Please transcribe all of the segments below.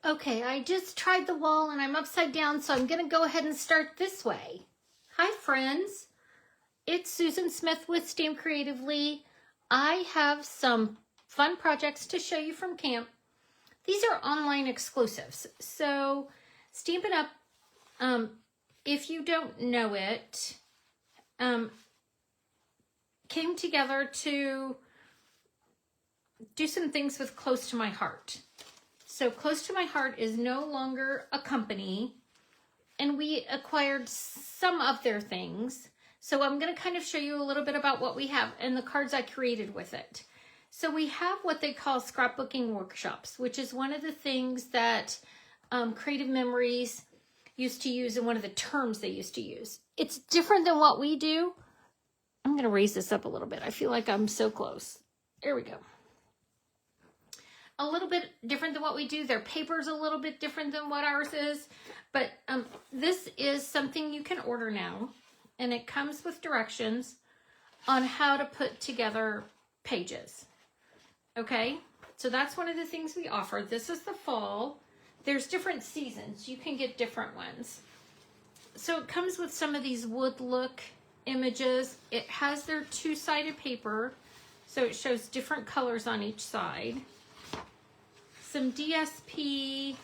Okay, I just tried the wall and I'm upside down, so I'm going to go ahead and start this way. Hi, friends. It's Susan Smith with StampCreatively. I have some fun projects to show you from camp. These are online exclusives. So Stampin' Up, if you don't know it, came together to do some things with Close to My Heart. So Close to My Heart is no longer a company, and we acquired some of their things. So I'm going to kind of show you a little bit about what we have and the cards I created with it. So we have what they call scrapbooking workshops, which is one of the things that Creative Memories used to use and one of the terms they used to use. It's different than what we do. I'm going to raise this up a little bit. I feel like I'm so close. There we go. A little bit different than what we do. Their paper's a little bit different than what ours is. But this is something you can order now. And it comes with directions on how to put together pages. Okay? So that's one of the things we offer. This is the fall. There's different seasons. You can get different ones. So it comes with some of these wood look images. It has their two-sided paper. So it shows different colors on each side. Some DSP.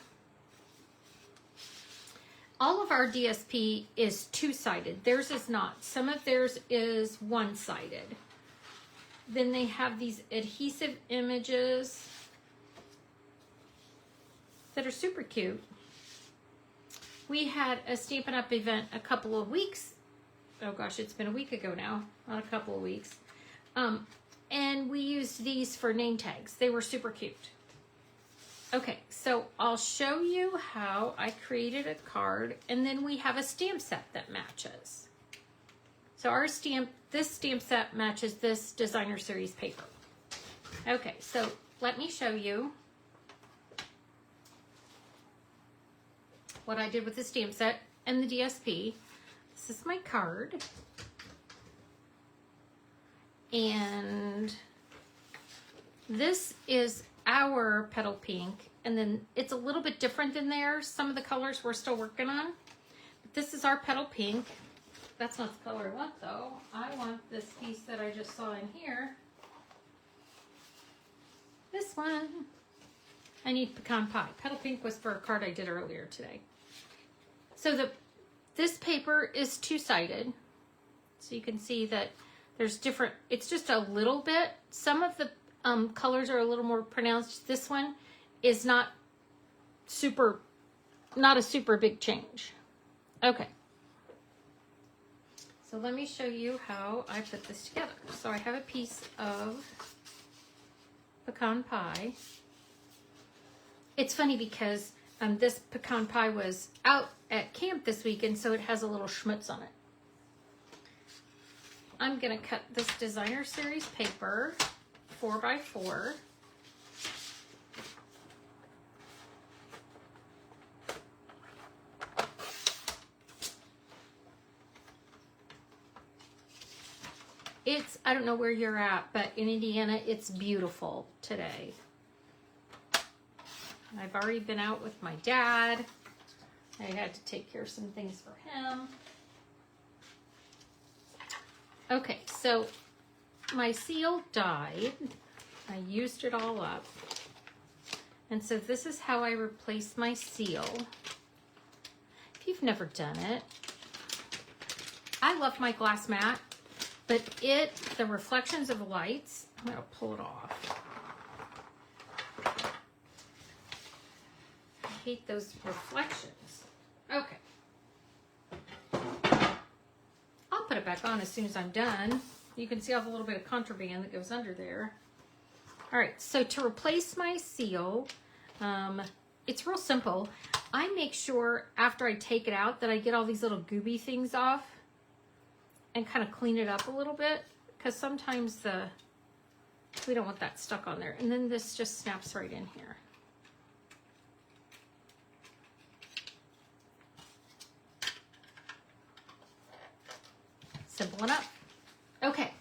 All of our DSP is two-sided. Theirs is not. Some of theirs is one-sided. Then they have these adhesive images that are super cute. We had a Stampin' Up event a couple of weeks. Oh gosh, it's been a week ago now. Not a couple of weeks. And we used these for name tags. They were super cute. Okay, so I'll show you how I created a card, and then we have a stamp set that matches. So this stamp set matches this designer series paper. Okay, so let me show you what I did with the stamp set and the DSP. This is my card. And this is our petal pink, and then it's a little bit different than theirs. Some of the colors we're still working on. But this is our petal pink. That's not the color I want though. I want this piece that I just saw in here. This one. I need pecan pie. Petal pink was for a card I did earlier today. So this paper is two-sided. So you can see that there's different, it's just a little bit. Some of the colors are a little more pronounced. This one is not a super big change. Okay. So let me show you how I put this together. So I have a piece of pecan pie. It's funny because this pecan pie was out at camp this week, and so it has a little schmutz on it. I'm gonna cut this designer series paper 4x4. I don't know where you're at, but in Indiana, it's beautiful today. I've already been out with my dad. I had to take care of some things for him. Okay, so my seal died. I used it all up. And so this is how I replace my seal. If you've never done it, I love my glass mat, but the reflections of the lights, I'm gonna pull it off. I hate those reflections. Okay. I'll put it back on as soon as I'm done. You can see all the little bit of contraband that goes under there. All right, so to replace my seal, it's real simple. I make sure after I take it out that I get all these little gooby things off and kind of clean it up a little bit, because sometimes we don't want that stuck on there. And then this just snaps right in here. Simple enough. Okay,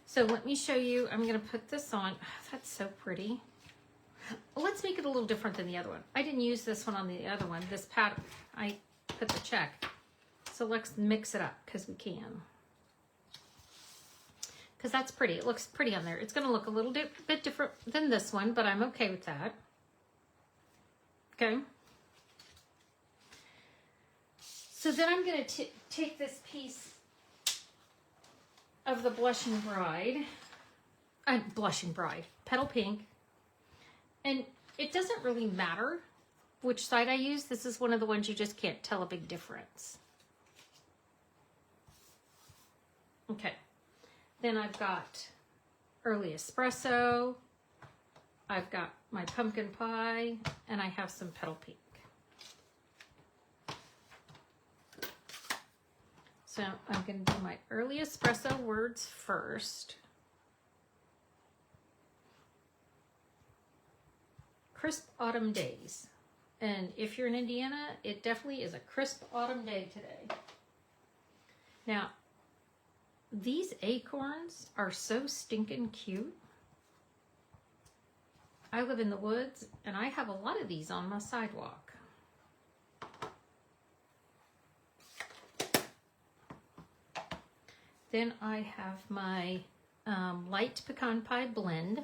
so let me show you. I'm going to put this on. Oh, that's so pretty. let's make it a little different than the other one. I didn't use this one on the other one. This pattern, I put the check. So let's mix it up because we can. Because that's pretty. It looks pretty on there. It's going to look a little bit different than this one, but I'm okay with that. Okay. So then I'm going to take this piece of the Blushing Bride, Petal Pink, and it doesn't really matter which side I use. This is one of the ones you just can't tell a big difference. Okay, then I've got Early Espresso, I've got my Pumpkin Pie, and I have some Petal Pink. So I'm going to do my Early Espresso words first. Crisp autumn days. And if you're in Indiana, it definitely is a crisp autumn day today. Now, these acorns are so stinking cute. I live in the woods and I have a lot of these on my sidewalk. Then I have my light pecan pie blend.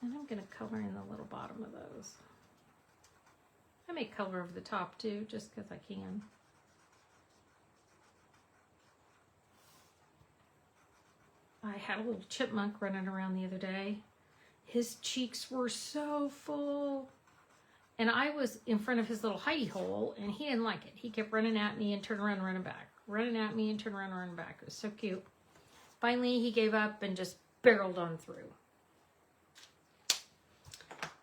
And I'm going to color in the little bottom of those. I may color over the top too, just because I can. I had a little chipmunk running around the other day. His cheeks were so full. And I was in front of his little hidey hole, and he didn't like it. He kept running at me and turning around and running back. Running at me and turning around and running back. It was so cute. Finally, he gave up and just barreled on through.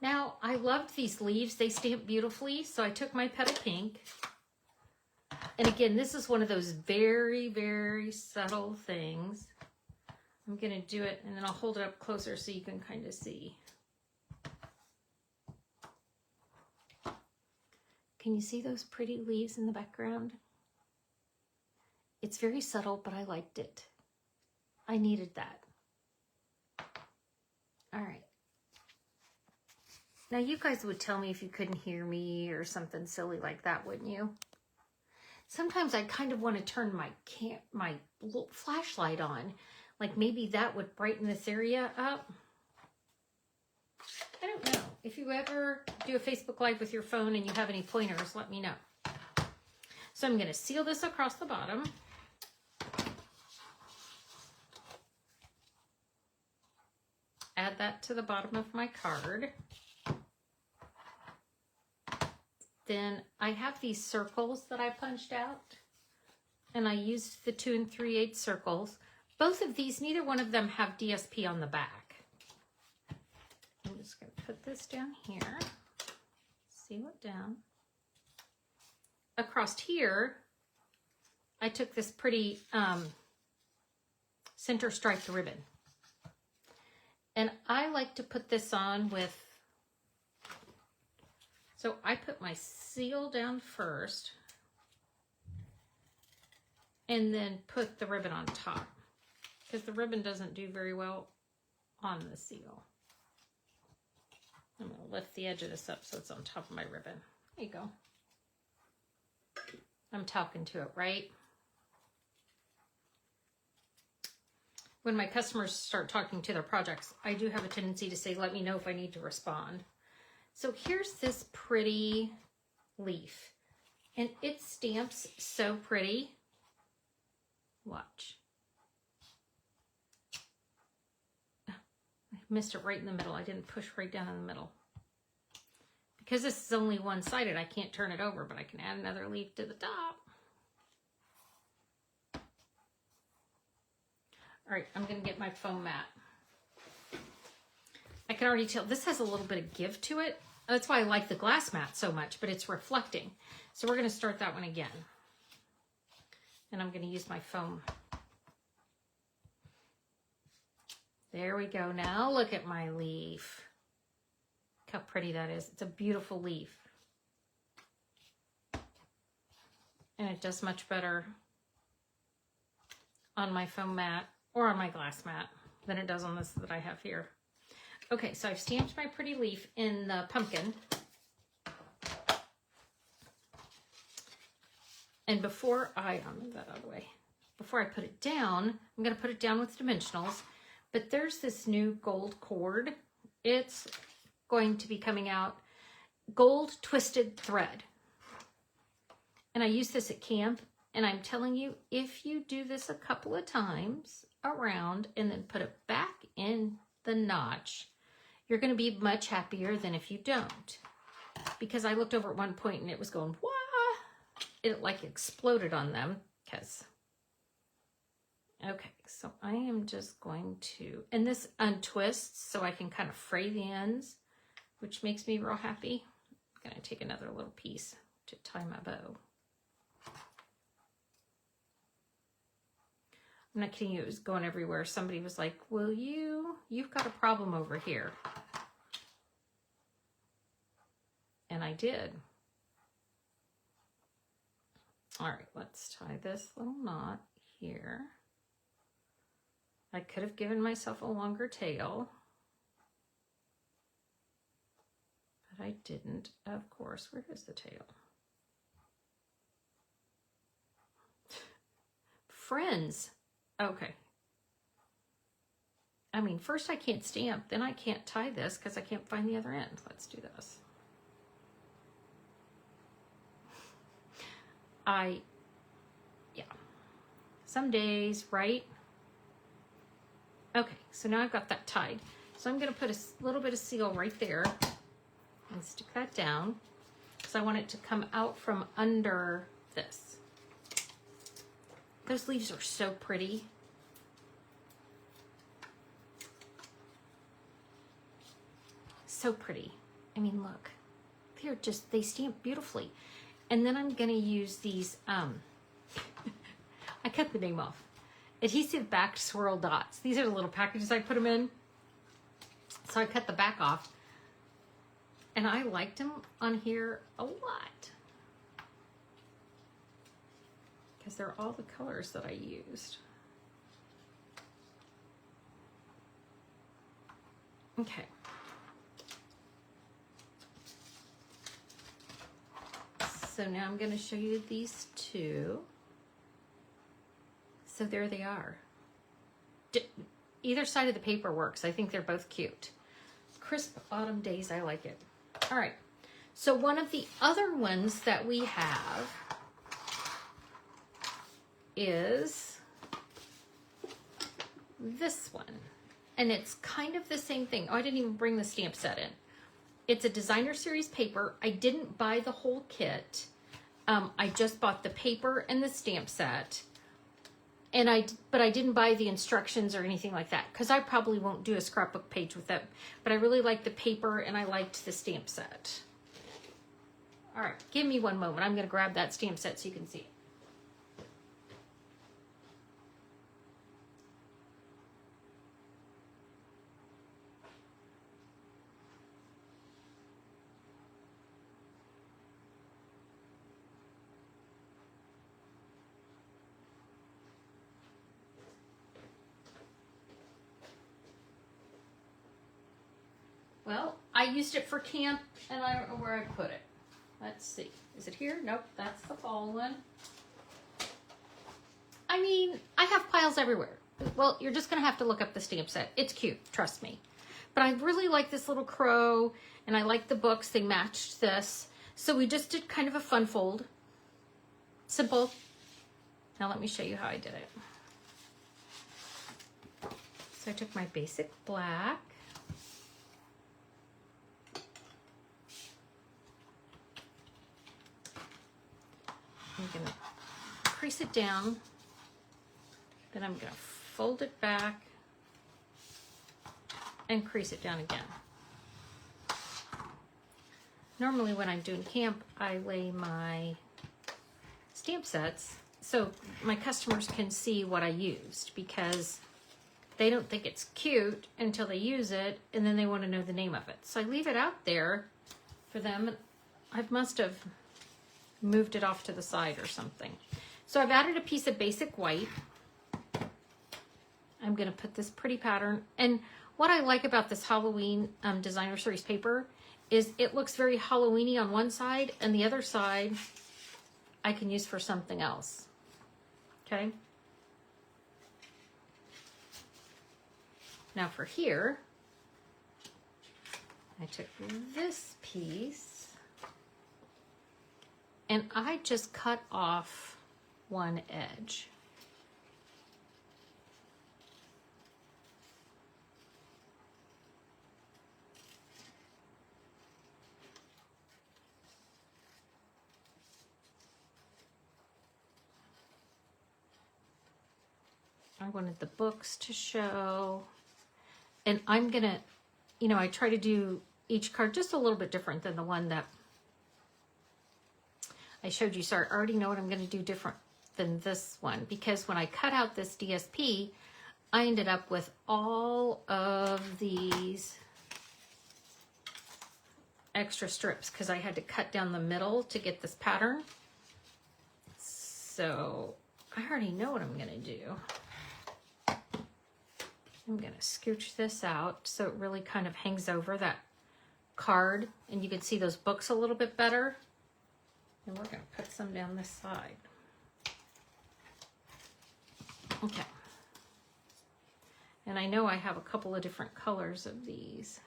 Now, I loved these leaves. They stamp beautifully, so I took my Petal Pink. And again, this is one of those very, very subtle things. I'm going to do it, and then I'll hold it up closer so you can kind of see. Can you see those pretty leaves in the background? It's very subtle, but I liked it. I needed that. All right. Now, you guys would tell me if you couldn't hear me or something silly like that, wouldn't you? Sometimes I kind of want to turn my flashlight on. Like maybe that would brighten this area up. I don't know. If you ever do a Facebook Live with your phone and you have any pointers, let me know. So I'm going to seal this across the bottom. Add that to the bottom of my card. Then I have these circles that I punched out, and I used the 2 3/8 circles. Both of these, neither one of them have DSP on the back. I'm just going to put this down here, seal it down. Across here, I took this pretty center striped ribbon. And I like to put this on with, so I put my seal down first and then put the ribbon on top because the ribbon doesn't do very well on the seal. I'm going to lift the edge of this up so it's on top of my ribbon. There you go. I'm talking to it, right? When my customers start talking to their projects, I do have a tendency to say, let me know if I need to respond. So here's this pretty leaf, and it stamps so pretty. Watch. I missed it right in the middle. I didn't push right down in the middle. Because this is only one-sided, I can't turn it over, but I can add another leaf to the top. All right, I'm going to get my foam mat. I can already tell this has a little bit of give to it. That's why I like the glass mat so much, but it's reflecting. So we're going to start that one again. And I'm going to use my foam. There we go. Now look at my leaf. Look how pretty that is. It's a beautiful leaf. And it does much better on my foam mat or on my glass mat than it does on this that I have here. Okay, so I've stamped my pretty leaf in the pumpkin. And before I'll move that out of the way. Before I put it down, I'm going to put it down with dimensionals. But there's this new gold cord. It's going to be coming out, gold twisted thread. And I use this at camp. And I'm telling you, if you do this a couple of times around and then put it back in the notch, you're going to be much happier than if you don't. Because I looked over at one point and it was going, wah! It like exploded on them. Okay, so I am just going to, and this untwists so I can kind of fray the ends, which makes me real happy. I'm going to take another little piece to tie my bow. I'm not kidding you, it was going everywhere. Somebody was like, will you've got a problem over here. And I did. All right, let's tie this little knot here. I could have given myself a longer tail, but I didn't, of course. Where is the tail? Friends. Okay. I mean, first I can't stamp, then I can't tie this because I can't find the other end. Let's do this. Yeah. Some days, right? Okay, so now I've got that tied. So I'm going to put a little bit of seal right there and stick that down because I want it to come out from under this. Those leaves are so pretty. So pretty. I mean, look, they stamp beautifully. And then I'm going to use these, I cut the name off. Adhesive backed swirl dots. These are the little packages I put them in. So I cut the back off. And I liked them on here a lot. Because they're all the colors that I used. Okay. So now I'm going to show you these two. So there they are. Either side of the paper works. I think they're both cute. Crisp autumn days, I like it. All right. So one of the other ones that we have is this one. And it's kind of the same thing. Oh, I didn't even bring the stamp set in. It's a designer series paper. I didn't buy the whole kit. I just bought the paper and the stamp set. But I didn't buy the instructions or anything like that because I probably won't do a scrapbook page with them. But I really liked the paper and I liked the stamp set. All right, give me one moment. I'm going to grab that stamp set so you can see it. Well, I used it for camp, and I don't know where I put it. Let's see. Is it here? Nope, that's the fall one. I mean, I have piles everywhere. Well, you're just going to have to look up the stamp set. It's cute, trust me. But I really like this little crow, and I like the books. They matched this. So we just did kind of a fun fold. Simple. Now let me show you how I did it. So I took my basic black. I'm going to crease it down, then I'm going to fold it back and crease it down again. Normally when I'm doing camp, I lay my stamp sets so my customers can see what I used because they don't think it's cute until they use it and then they want to know the name of it. So I leave it out there for them. I must have moved it off to the side or something. So I've added a piece of basic white. I'm going to put this pretty pattern. And What I like about this Halloween designer series paper is it looks very Halloweeny on one side, and the other side I can use for something else. Okay. Now for here, I took this piece and I just cut off one edge. I wanted the books to show, and I'm gonna, you know, I try to do each card just a little bit different than the one that I showed you. So I already know what I'm gonna do different than this one, because when I cut out this DSP, I ended up with all of these extra strips because I had to cut down the middle to get this pattern. So I already know what I'm gonna do. I'm gonna scooch this out so it really kind of hangs over that card and you can see those books a little bit better. And we're gonna put some down this side. Okay. And I know I have a couple of different colors of these.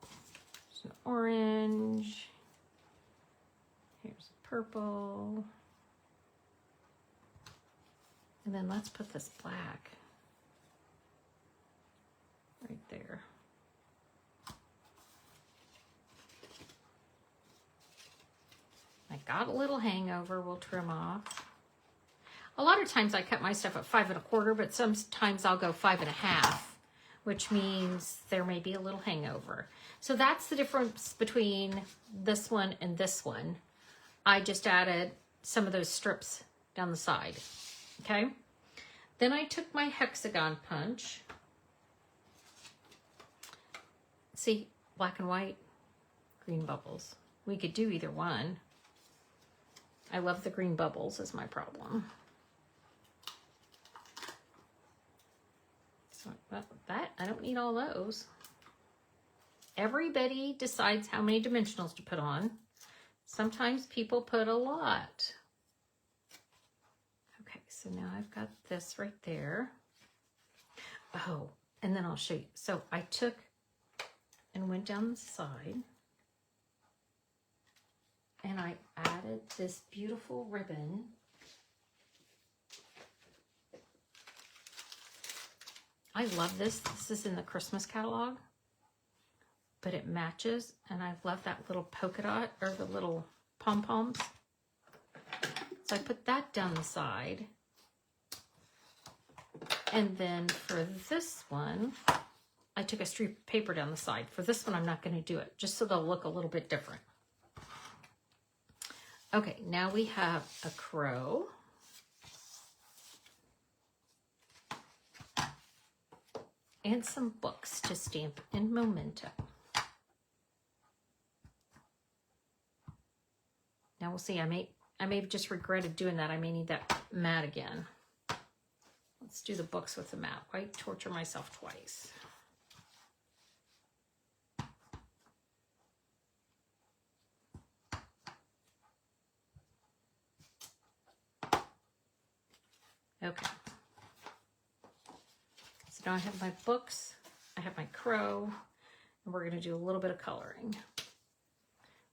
There's an orange. Here's a purple. And then let's put this black right there. I got a little hangover, we'll trim off. A lot of times I cut my stuff at 5 1/4, but sometimes I'll go 5 1/2, which means there may be a little hangover. So that's the difference between this one and this one. I just added some of those strips down the side. Okay, then I took my hexagon punch. See, black and white, green bubbles. We could do either one. I love the green bubbles is my problem. So that, I don't need all those. Everybody decides how many dimensionals to put on. Sometimes people put a lot. So now I've got this right there. Oh, and then I'll show you. So I took and went down the side and I added this beautiful ribbon. I love this. This is in the Christmas catalog, but it matches, and I love that little polka dot or the little pom-poms. So I put that down the side. And then for this one, I took a strip of paper down the side. For this one, I'm not going to do it, just so they'll look a little bit different. Okay, now we have a crow. And some books to stamp in Memento. Now we'll see, I may have just regretted doing that. I may need that mat again. Let's do the books with the mat. Why torture myself twice? Okay. So now I have my books, I have my crow, and we're going to do a little bit of coloring.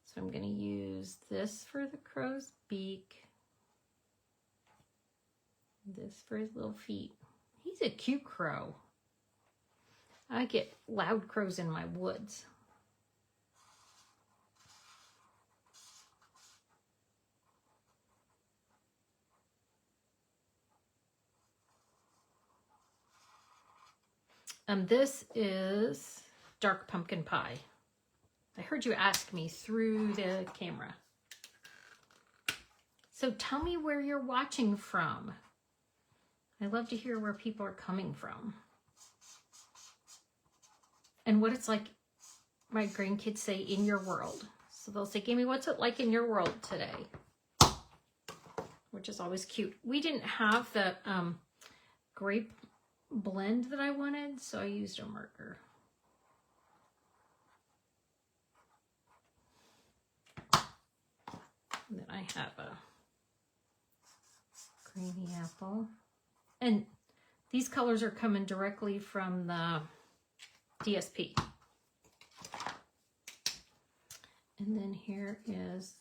So I'm going to use this for the crow's beak. This for his little feet. He's a cute crow. I get loud crows in my woods. This is dark pumpkin pie. I heard you ask me through the camera. So tell me where you're watching from. I love to hear where people are coming from. And what it's like, my grandkids say, in your world. So they'll say, Gammy, what's it like in your world today? Which is always cute. We didn't have the grape blend that I wanted, so I used a marker. And then I have a creamy apple. And these colors are coming directly from the DSP. And then here is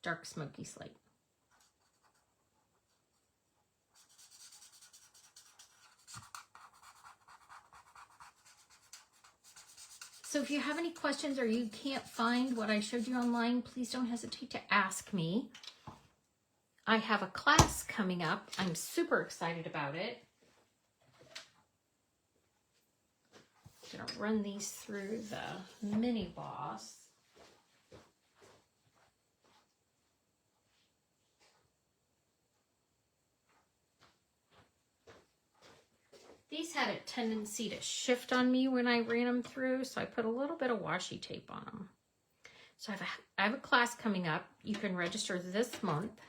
dark smoky slate. So if you have any questions or you can't find what I showed you online, please don't hesitate to ask me. I have a class coming up. I'm super excited about it. I'm going to run these through the mini boss. These had a tendency to shift on me when I ran them through, so I put a little bit of washi tape on them. So I have a class coming up. You can register this month.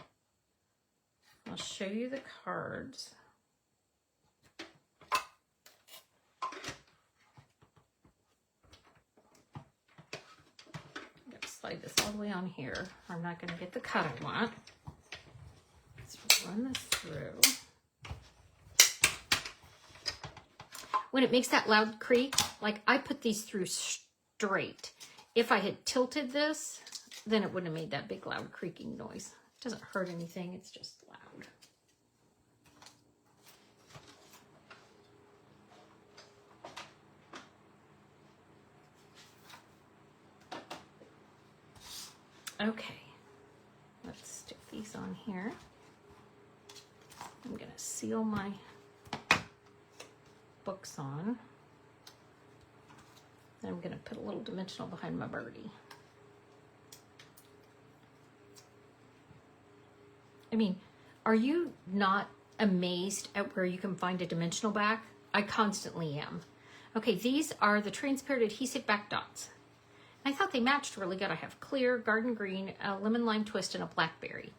I'll show you the cards. I'm going to slide this all the way on here. I'm not going to get the cut I want. Let's run this through. When it makes that loud creak, like I put these through straight. If I had tilted this, then it wouldn't have made that big loud creaking noise. It doesn't hurt anything, it's just loud. Okay, let's stick these on here. I'm gonna seal my books on. Then I'm going to put a little dimensional behind my birdie. I mean, are you not amazed at where you can find a dimensional back? I constantly am. Okay, these are the transparent adhesive back dots. I thought they matched really good. I have clear, garden green, a lemon lime twist, and a blackberry.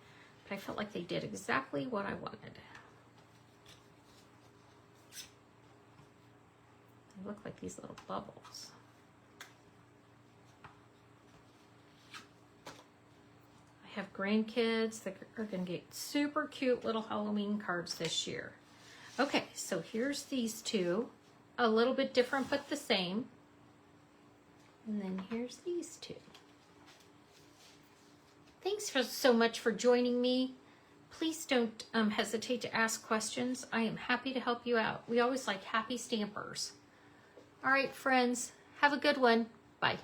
But I felt like they did exactly what I wanted. They look like these little bubbles. I have grandkids that are going to get super cute little Halloween cards this year. Okay, so here's these two. A little bit different, but the same. And then here's these two. Thanks so much for joining me. Please don't hesitate to ask questions. I am happy to help you out. We always like happy stampers. All right, friends, have a good one. Bye.